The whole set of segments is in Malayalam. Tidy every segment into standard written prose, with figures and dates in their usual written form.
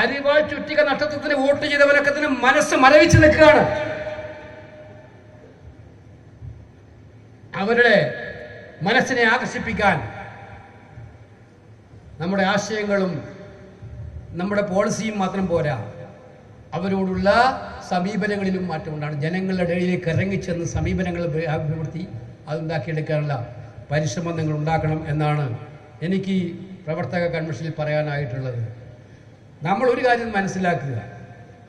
അരിവാൾ ചുറ്റിക നക്ഷത്രത്തിന് വോട്ട് ചെയ്തവരൊക്കെ തന്നെ മനസ്സ് മരവിച്ച് നിൽക്കുകയാണ്. അവരുടെ മനസ്സിനെ ആകർഷിപ്പിക്കാൻ നമ്മുടെ ആശയങ്ങളും നമ്മുടെ പോളിസിയും മാത്രം പോരാ, അവരോടുള്ള സമീപനങ്ങളിലും മാറ്റമുണ്ടാണ്. ജനങ്ങളുടെ ഇടയിലേക്ക് ഇറങ്ങിച്ചെന്ന് സമീപനങ്ങൾ അഭിവൃദ്ധി അതുണ്ടാക്കിയെടുക്കാനുള്ള പരിശ്രമം നിങ്ങൾ ഉണ്ടാക്കണം എന്നാണ് എനിക്ക് പ്രവർത്തക കൺവെൻഷനിൽ പറയാനായിട്ടുള്ളത്. നമ്മൾ ഒരു കാര്യം മനസ്സിലാക്കുക,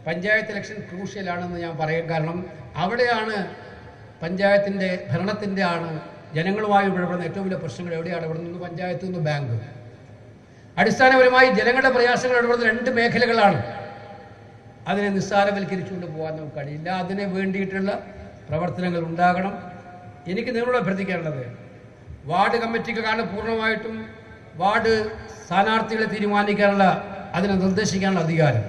പഞ്ചായത്ത് ഇലക്ഷൻ ക്രൂഷ്യലാണെന്ന് ഞാൻ പറയാൻ കാരണം അവിടെയാണ് പഞ്ചായത്തിൻ്റെ ഭരണത്തിൻ്റെ ആണ് ജനങ്ങളുമായി ഇടപെടുന്ന ഏറ്റവും വലിയ പ്രശ്നങ്ങൾ എവിടെയാണ് ഇടപെടുന്നത്? പഞ്ചായത്ത് നിന്ന് ബാങ്ക്. അടിസ്ഥാനപരമായി ജനങ്ങളുടെ പ്രയാസങ്ങൾ ഇടപെടുന്ന രണ്ട് മേഖലകളാണ്. അതിനെ നിസ്സാരവൽക്കരിച്ചുകൊണ്ട് പോകാൻ നമുക്ക് കഴിയില്ല. അതിന് വേണ്ടിയിട്ടുള്ള പ്രവർത്തനങ്ങൾ ഉണ്ടാകണം. എനിക്ക് നിങ്ങളോട് അഭ്യർത്ഥിക്കാനുള്ളത്, വാർഡ് കമ്മിറ്റിക്കാണ് പൂർണ്ണമായിട്ടും വാർഡ് സ്ഥാനാർത്ഥികളെ തീരുമാനിക്കാനുള്ള, അതിനെ നിർദ്ദേശിക്കാനുള്ള അധികാരം.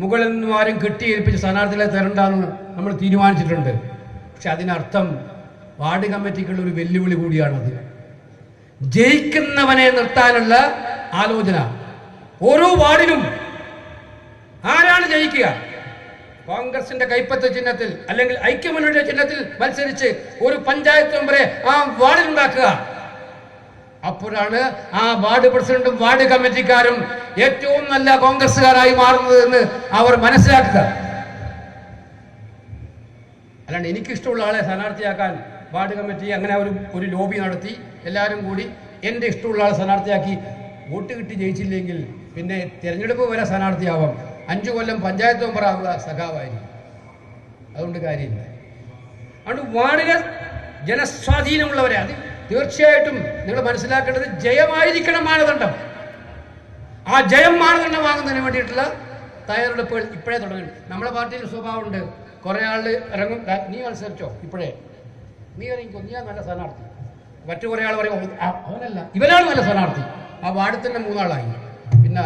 മുകളിൽ നിന്നും ആരും കെട്ടിയേൽപ്പിച്ച് സ്ഥാനാർത്ഥികളെ തരണ്ടെന്ന് നമ്മൾ തീരുമാനിച്ചിട്ടുണ്ട്. പക്ഷെ അതിനർത്ഥം വാർഡ് കമ്മിറ്റിക്കുള്ള ഒരു വെല്ലുവിളി കൂടിയാണത്. ജയിക്കുന്നവനെ നിർത്താനുള്ള ആലോചന. ഓരോ വാർഡിലും ആരാണ് ജയിക്കുക? കോൺഗ്രസിന്റെ കൈപ്പത്ത് ചിഹ്നത്തിൽ അല്ലെങ്കിൽ ഐക്യമുന്നണിയുടെ ചിഹ്നത്തിൽ മത്സരിച്ച് ഒരു പഞ്ചായത്ത് മെമ്പറെ ആ വാർഡിലുണ്ടാക്കുക. അപ്പോഴാണ് ആ വാർഡ് പ്രസിഡന്റും വാർഡ് കമ്മിറ്റിക്കാരും ഏറ്റവും നല്ല കോൺഗ്രസ്സുകാരായി മാറുന്നത് എന്ന് അവർ മനസ്സിലാക്കുക. അല്ലാണ്ട് എനിക്കിഷ്ടമുള്ള ആളെ സ്ഥാനാർത്ഥിയാക്കാൻ വാർഡ് കമ്മിറ്റി അങ്ങനെ ഒരു ലോബി നടത്തി എല്ലാവരും കൂടി എൻ്റെ ഇഷ്ടമുള്ള ആളെ സ്ഥാനാർത്ഥിയാക്കി വോട്ട് കിട്ടി ജയിച്ചില്ലെങ്കിൽ പിന്നെ തിരഞ്ഞെടുപ്പ് വരെ സ്ഥാനാർത്ഥിയാവാം. 5 കൊല്ലം പഞ്ചായത്ത് മെമ്പറാവുക സഖാവായിരിക്കും. അതുകൊണ്ട് കാര്യമില്ല. അതുകൊണ്ട് വാർഡിലെ ജനസ്വാധീനമുള്ളവരെ അത് തീർച്ചയായിട്ടും നിങ്ങൾ മനസ്സിലാക്കേണ്ടത് ജയമായിരിക്കണം മാനദണ്ഡം. ആ ജയം മാനദണ്ഡം വാങ്ങുന്നതിന് വേണ്ടിയിട്ടുള്ള തയ്യാറെടുപ്പുകൾ ഇപ്പോഴേ തുടങ്ങി. നമ്മുടെ പാർട്ടിയിൽ സ്വഭാവമുണ്ട്, കുറേ ആൾ ഇറങ്ങും, നീ മത്സരിച്ചോ, ഇപ്പോഴേ നീ ഇറങ്ങിക്കോ, നീ നല്ല സ്ഥാനാർത്ഥി. മറ്റു കുറേ ആൾ പറയും അവനല്ല ഇവനാണ് നല്ല സ്ഥാനാർത്ഥി. ആ വാർഡിൽ തന്നെ 3 ആളായി. പിന്നെ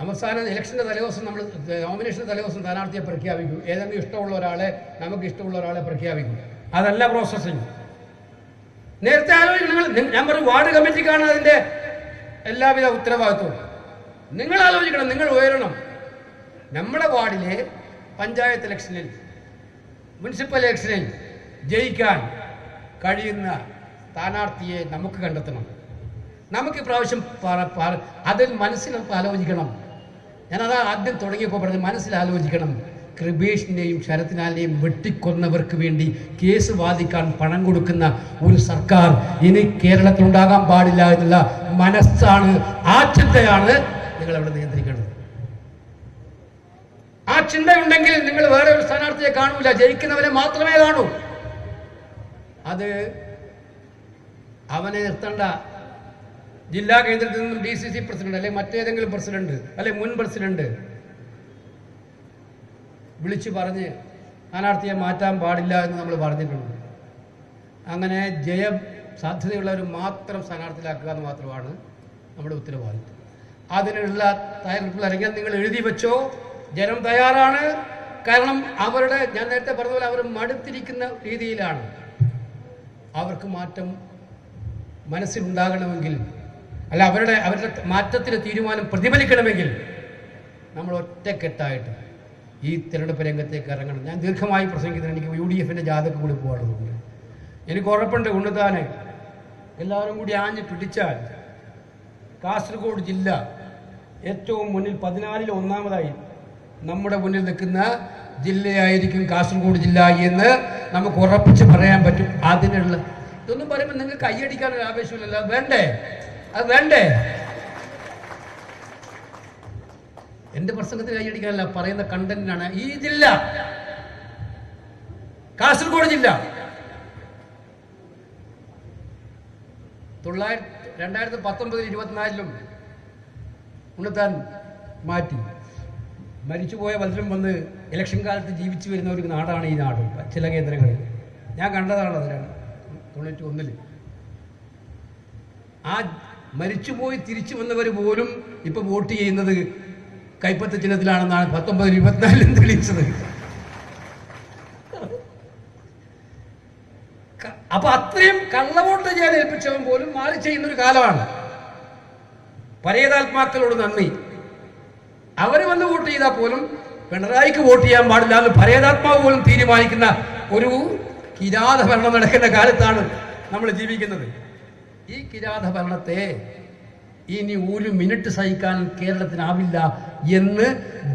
അവസാന ഇലക്ഷൻ്റെ തലേദിവസം നമ്മൾ നോമിനേഷൻ്റെ തലേദിവസം സ്ഥാനാർത്ഥിയെ പ്രഖ്യാപിക്കും. ഏതെങ്കിലും ഇഷ്ടമുള്ള ഒരാളെ, നമുക്ക് ഇഷ്ടമുള്ള ഒരാളെ പ്രഖ്യാപിക്കും. അതല്ല പ്രോസസ്സിങ്. നേരത്തെ ആലോചിക്കണം. ഞാൻ പറഞ്ഞു വാർഡ് കമ്മിറ്റിക്കാണ് അതിൻ്റെ എല്ലാവിധ ഉത്തരവാദിത്വവും. നിങ്ങൾ ആലോചിക്കണം, നിങ്ങൾ ഉയരണം. നമ്മുടെ വാർഡിലെ പഞ്ചായത്ത് ഇലക്ഷനിൽ, മുനിസിപ്പൽ ഇലക്ഷനിൽ ജയിക്കാൻ കഴിയുന്ന സ്ഥാനാർത്ഥിയെ നമുക്ക് കണ്ടെത്തണം. നമുക്ക് ഇപ്രാവശ്യം അതിൽ മനസ്സിൽ ആലോചിക്കണം. ഞാനതാ ആദ്യം തുടങ്ങിയപ്പോൾ പറഞ്ഞത്, മനസ്സിലാലോചിക്കണം. കൃപേഷിനെയും ശരത്ലാലിനെയും വെട്ടിക്കൊന്നവർക്ക് വേണ്ടി കേസ് വാദിക്കാൻ പണം കൊടുക്കുന്ന ഒരു സർക്കാർ ഇനി കേരളത്തിൽ ഉണ്ടാകാൻ പാടില്ല എന്നുള്ള മനസ്സാണ്, ആ ചിന്തയാണ് നിങ്ങൾ അവിടെ നിയന്ത്രിക്കേണ്ടത്. ആ ചിന്തയുണ്ടെങ്കിൽ നിങ്ങൾ വേറെ ഒരു സ്ഥാനാർത്ഥിയെ കാണൂല, ജയിക്കുന്നവനെ മാത്രമേ കാണൂ. അത് അവനെ നിർത്തേണ്ട ജില്ലാ കേന്ദ്രത്തിൽ നിന്നും DCC പ്രസിഡന്റ് അല്ലെങ്കിൽ മറ്റേതെങ്കിലും പ്രസിഡന്റ് അല്ലെങ്കിൽ മുൻ പ്രസിഡന്റ് വിളിച്ചു പറഞ്ഞ് സ്ഥാനാർത്ഥിയെ മാറ്റാൻ പാടില്ല എന്ന് നമ്മൾ പറഞ്ഞിട്ടുണ്ട്. അങ്ങനെ ജയം സാധ്യതയുള്ളവർ മാത്രം സ്ഥാനാർത്ഥിയിലാക്കുക എന്ന് മാത്രമാണ് നമ്മുടെ ഉത്തരവാദിത്വം. അതിനുള്ള തയ്യാറെടുപ്പിൽ ഇറങ്ങിയാൽ നിങ്ങൾ എഴുതി വെച്ചോ, ജനം തയ്യാറാണ്. കാരണം അവരുടെ, ഞാൻ നേരത്തെ പറഞ്ഞ പോലെ, അവർ മടുത്തിരിക്കുന്ന രീതിയിലാണ്. അവർക്ക് മാറ്റം മനസ്സിലുണ്ടാകണമെങ്കിൽ, അല്ല അവരുടെ മാറ്റത്തിന് തീരുമാനം പ്രതിഫലിക്കണമെങ്കിൽ നമ്മൾ ഒറ്റക്കെട്ടായിട്ട് ഈ തിരഞ്ഞെടുപ്പ് രംഗത്തേക്ക് ഇറങ്ങണം. ഞാൻ ദീർഘമായി പ്രസംഗിക്കുന്നത്, എനിക്ക് UDFൻ്റെ ജാഥക്ക് കൂടി പോകാറുണ്ട്. എനിക്ക് ഉറപ്പുണ്ട്, ഉണ്ണുതാനെ എല്ലാവരും കൂടി ആഞ്ഞ് പിടിച്ചാൽ കാസർഗോഡ് ജില്ല ഏറ്റവും മുന്നിൽ 14ൽ ഒന്നാമതായി നമ്മുടെ മുന്നിൽ നിൽക്കുന്ന ജില്ലയായിരിക്കും കാസർഗോഡ് ജില്ല എന്ന് നമുക്ക് ഉറപ്പിച്ച് പറയാൻ പറ്റും. അതിനുള്ള ഇതൊന്നും പറയുമ്പോൾ നിങ്ങൾക്ക് കൈയടിക്കാനൊരു ആവേശമില്ലല്ലോ. വേണ്ടേ? അത് വേണ്ടേ? എന്റെ പ്രസംഗത്തിന് കൈയടിക്കാനല്ല, പറയുന്ന കണ്ടന്റിനാണ്. ഈ ജില്ല, കാസർഗോഡ് ജില്ല 2019-24 ഉണ്ണത്താൻ മാറ്റി. മരിച്ചുപോയ പലരും വന്ന് ഇലക്ഷൻ കാലത്ത് ജീവിച്ചു വരുന്ന ഒരു നാടാണ് ഈ നാട്. ചില കേന്ദ്രങ്ങളിൽ ഞാൻ കണ്ടതാണ്. അതിലാണ് 91-ൽ ആ മരിച്ചുപോയി തിരിച്ചു വന്നവർ പോലും ഇപ്പൊ വോട്ട് ചെയ്യുന്നത് കൈപ്പത്ത് ചിഹ്നത്തിലാണെന്നാണ് 19-24 തെളിയിച്ചത്. അപ്പൊ അത്രയും കള്ളവോട്ട് ചെയ്യാൻ ഏൽപ്പിച്ചവൻ പോലും മാറി ചെയ്യുന്നൊരു കാലമാണ്. പരേതാത്മാക്കളോട് നന്ദി. അവർ വന്ന് വോട്ട് ചെയ്താൽ പോലും പിണറായിക്ക് വോട്ട് ചെയ്യാൻ പാടില്ല എന്ന് പരേതാത്മാവ് പോലും തീരുമാനിക്കുന്ന ഒരു കിരാത ഭരണം നടക്കുന്ന കാലത്താണ് നമ്മൾ ജീവിക്കുന്നത്. ഈ കിരാത ഭരണത്തെ ഇനി ഒരു മിനിറ്റ് സഹിക്കാൻ കേരളത്തിനാവില്ല എന്ന്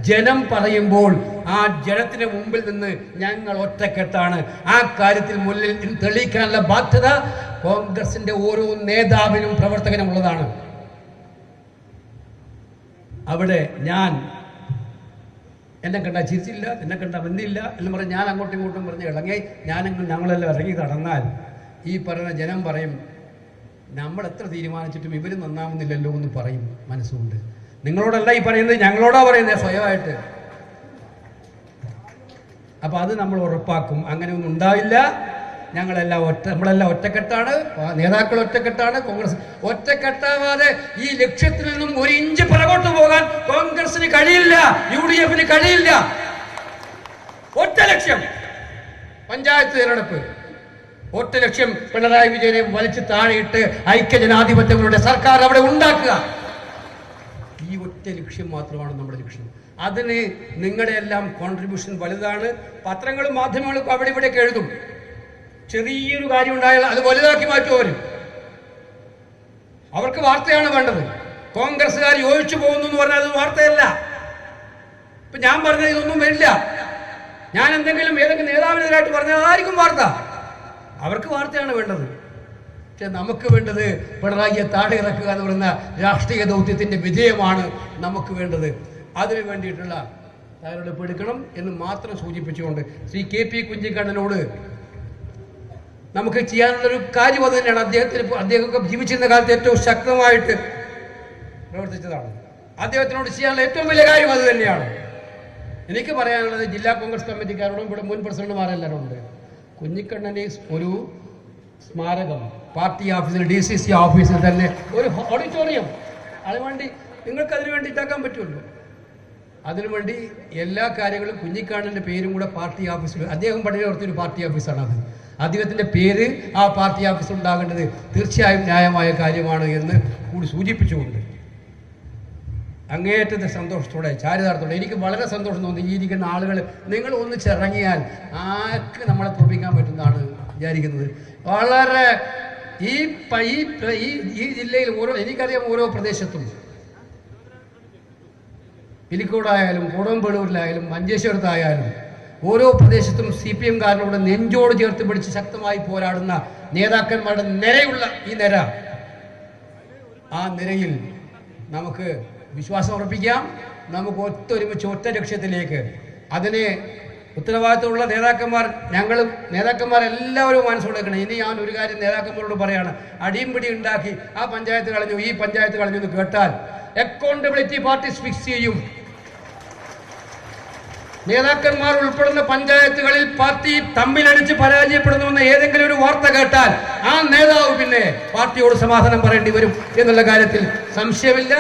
ജനം പറയുമ്പോൾ ആ ജനത്തിന് മുമ്പിൽ നിന്ന് ഞങ്ങൾ ഒറ്റക്കെട്ടാണ്. ആ കാര്യത്തിൽ മുന്നിൽ തെളിയിക്കാനുള്ള ബാധ്യത കോൺഗ്രസിന്റെ ഓരോ നേതാവിനും പ്രവർത്തകനും ഉള്ളതാണ്. അവിടെ ഞാൻ എന്നെ കണ്ട ചിരിച്ചില്ല, എന്നെ കണ്ട വന്നില്ല എന്ന് പറഞ്ഞ് ഞാൻ അങ്ങോട്ടും ഇങ്ങോട്ടും പറഞ്ഞ് ഇറങ്ങി ഞങ്ങളെല്ലാം ഇറങ്ങി കടന്നാൽ ഈ പറയുന്ന ജനം പറയും നമ്മൾ എത്ര തീരുമാനിച്ചിട്ടും ഇവർ നന്നാവുന്നില്ലല്ലോ എന്ന് പറയും മനസ്സുകൊണ്ട്. നിങ്ങളോടല്ല ഈ പറയുന്നത്, ഞങ്ങളോടാ പറയുന്നത് സ്വയമായിട്ട്. അപ്പൊ അത് നമ്മൾ ഉറപ്പാക്കും. അങ്ങനെ ഒന്നും ഉണ്ടാവില്ല. നമ്മളെല്ലാം ഒറ്റക്കെട്ടാണ്, നേതാക്കൾ ഒറ്റക്കെട്ടാണ്. കോൺഗ്രസ് ഒറ്റക്കെട്ടാവാതെ ഈ ലക്ഷ്യത്തിൽ നിന്നും ഒരു ഇഞ്ച് പുറകോട്ട് പോകാൻ കോൺഗ്രസിന് കഴിയില്ല, UDF കഴിയില്ല. ഒറ്റ ലക്ഷ്യം പഞ്ചായത്ത് തിരഞ്ഞെടുപ്പ്, ഒറ്റ ലക്ഷ്യം പിണറായി വിജയനെ വലിച്ചു താഴെയിട്ട് ഐക്യജനാധിപത്യങ്ങളുടെ സർക്കാർ അവിടെ ഉണ്ടാക്കുക. ഈ ഒറ്റ ലക്ഷ്യം മാത്രമാണ് നമ്മുടെ ലക്ഷ്യം. അതിന് നിങ്ങളുടെ എല്ലാം കോൺട്രിബ്യൂഷൻ വലുതാണ്. പത്രങ്ങളും മാധ്യമങ്ങളും അവിടെ ഇവിടെയൊക്കെ എഴുതും. ചെറിയൊരു കാര്യം ഉണ്ടായാൽ അത് വലുതാക്കി മാറ്റും. അവർക്ക് വാർത്തയാണ് വേണ്ടത്. കോൺഗ്രസ്സുകാർ യോജിച്ചു പോകുന്നു എന്ന് പറഞ്ഞാൽ അത് വാർത്തയല്ല. ഇപ്പൊ ഞാൻ പറഞ്ഞ ഇതൊന്നും വരില്ല. ഞാൻ ഏതെങ്കിലും നേതാവിനെതിരായിട്ട് പറഞ്ഞാൽ അതായിരിക്കും വാർത്ത. അവർക്ക് വാർത്തയാണ് വേണ്ടത്. പക്ഷെ നമുക്ക് വേണ്ടത് പിണറായിയെ താഴെ ഇറക്കുക എന്ന് പറയുന്ന രാഷ്ട്രീയ ദൗത്യത്തിന്റെ വിജയമാണ് നമുക്ക് വേണ്ടത്. അതിനു വേണ്ടിയിട്ടുള്ള തയ്യാറെടുപ്പ് എടുക്കണം എന്ന് മാത്രം സൂചിപ്പിച്ചുകൊണ്ട് ശ്രീ KP കുഞ്ഞിക്കണ്ണനോട് നമുക്ക് ചെയ്യാനുള്ളൊരു കാര്യം അത് തന്നെയാണ്. അദ്ദേഹമൊക്കെ ജീവിച്ചിരുന്ന കാലത്ത് ഏറ്റവും ശക്തമായിട്ട് പ്രവർത്തിച്ചതാണ്. അദ്ദേഹത്തിനോട് ചെയ്യാനുള്ള ഏറ്റവും വലിയ കാര്യം അത് തന്നെയാണ്. എനിക്ക് പറയാനുള്ളത് ജില്ലാ കോൺഗ്രസ് കമ്മിറ്റിക്കാരോടും ഇവിടെ മുൻ പ്രസിഡന്റുമാരെല്ലാവരും ഉണ്ട്. കുഞ്ഞിക്കണ്ണന് ഒരു സ്മാരകം പാർട്ടി ഓഫീസിൽ DCC ഓഫീസിൽ തന്നെ ഒരു ഓഡിറ്റോറിയം അതിനുവേണ്ടി നിങ്ങൾക്ക് അതിനു വേണ്ടി ഉണ്ടാക്കാൻ പറ്റുമല്ലോ. അതിനുവേണ്ടി എല്ലാ കാര്യങ്ങളും കുഞ്ഞിക്കണ്ണൻ്റെ പേരും കൂടെ പാർട്ടി ഓഫീസിൽ, അദ്ദേഹം പണിയെടുത്തൊരു പാർട്ടി ഓഫീസാണ് അത്. അദ്ദേഹത്തിൻ്റെ പേര് ആ പാർട്ടി ഓഫീസിൽ ഉണ്ടാകേണ്ടത് തീർച്ചയായും ന്യായമായ കാര്യമാണ് എന്ന് കൂടി സൂചിപ്പിച്ചുകൊണ്ട് അങ്ങേയറ്റത്തെ സന്തോഷത്തോടെ ചാരിതാർത്ഥത്തോടെ എനിക്ക് വളരെ സന്തോഷം തോന്നി. ഈ ഇരിക്കുന്ന ആളുകൾ നിങ്ങൾ ഒന്നിച്ചിറങ്ങിയാൽ ആർക്ക് നമ്മളെ തോൽപ്പിക്കാൻ പറ്റുന്നതാണ് വിചാരിക്കുന്നത്. വളരെ ഈ ജില്ലയിൽ എനിക്കറിയാം ഓരോ പ്രദേശത്തും പിലിക്കോടായാലും കൊടുമ്പേളൂരിലായാലും മഞ്ചേശ്വരത്തായാലും ഓരോ പ്രദേശത്തും CPM കാരനോട് നെഞ്ചോട് ചേർത്ത് പിടിച്ച് ശക്തമായി പോരാടുന്ന നേതാക്കന്മാരുടെ നിരയുള്ള ഈ നിര, ആ നിരയിൽ നമുക്ക് വിശ്വാസം ഉറപ്പിക്കാം. നമുക്ക് ഒത്തൊരുമിച്ച് ഒറ്റ ലക്ഷ്യത്തിലേക്ക് അതിനെ ഉത്തരവാദിത്തമുള്ള നേതാക്കന്മാർ എല്ലാവരും മനസ്സുകൊടുക്കണം. ഇനി ഞാൻ ഒരു കാര്യം നേതാക്കന്മാരോട് പറയാണ്, അടിയും പിടി ഉണ്ടാക്കി ആ പഞ്ചായത്ത് കളഞ്ഞു ഈ പഞ്ചായത്ത് കളഞ്ഞു എന്ന് കേട്ടാൽ അക്കൗണ്ടബിലിറ്റി പാർട്ടി ഫിക്സ് ചെയ്യും. നേതാക്കന്മാർ ഉൾപ്പെടുന്ന പഞ്ചായത്തുകളിൽ പാർട്ടി തമ്മിലടിച്ച് പരാജയപ്പെടുന്നുവെന്ന് ഏതെങ്കിലും ഒരു വാർത്ത കേട്ടാൽ ആ നേതാവ് പിന്നെ പാർട്ടിയോട് സമാധാനം പറയേണ്ടി വരും എന്നുള്ള കാര്യത്തിൽ സംശയമില്ല.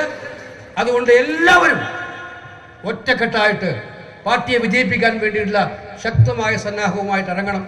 അതുകൊണ്ട് എല്ലാവരും ഒറ്റക്കെട്ടായിട്ട് പാർട്ടിയെ വിജയിപ്പിക്കാൻ വേണ്ടിയിട്ടുള്ള ശക്തമായ സന്നാഹവുമായിട്ട് ഇറങ്ങണം.